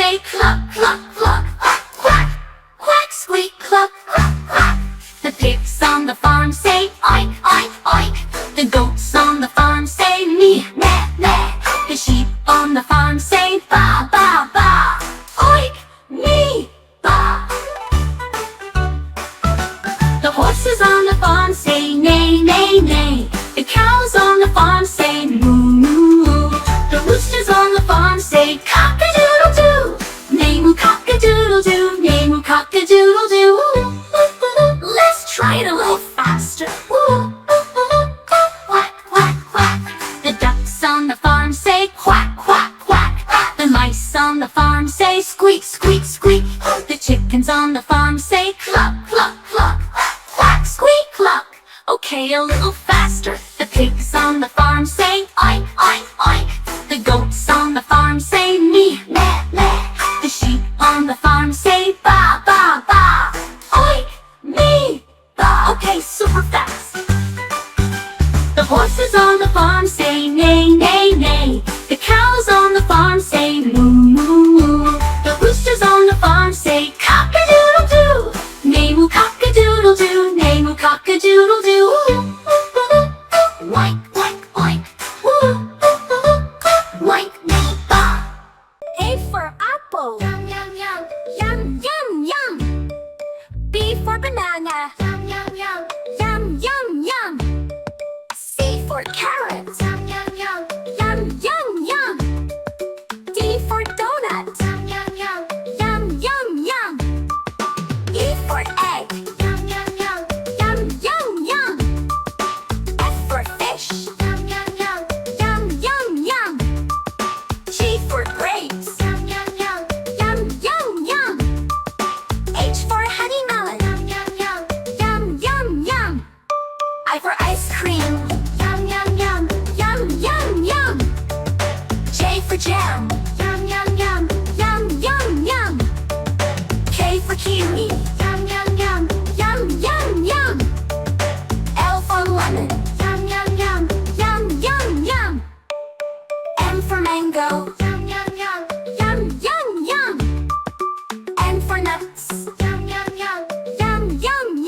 say cluck, cluck, cluck, quack, quack. Quack, squeak, cluck, quack, quack. The pigs on the farm say oink, oink, oink. The goats on the farm say mee, meh, meh. The sheep on the farm say ba, ba, ba. Oink, mee, ba. The horses on the farm say neigh, neigh, neigh. The cows on the farm say moo, moo, moo. The roosters on the farm say cock-a-doodle-doo. Neigh-moo, cock-a-doodle-doo. Neigh-moo, cock-a-doodle-doo. Let's try it a little faster. Quack, quack, quack. The ducks on the farm say quack, quack, quack. The mice on the farm say squeak, squeak, squeak. The chickens on the farm say cluck, cluck, cluck. Quack, squeak, cluck. Okay, a little faster. The pigs on the farm say oink, oink, oink. The goats on the farm say mee, meh, meh. The sheep on the farm say ba, ba, ba. Oink, mee, ba. Okay, super fast. The horses on the farm say neigh, neigh, neigh. The cows on the farm say moo, moo, moo. The roosters on the farm say cock-a-doodle-doo. Neigh-moo, cock-a-doodle-doo. Neigh-moo, cock-a-doodle-doo. Oink, oink, oink. Oink, mee, ba. A for apple. Yum, yum, yum. Yum, yum, yum. B for banana. Yum, yum, yum. Yum, yum, yum. C for carrot.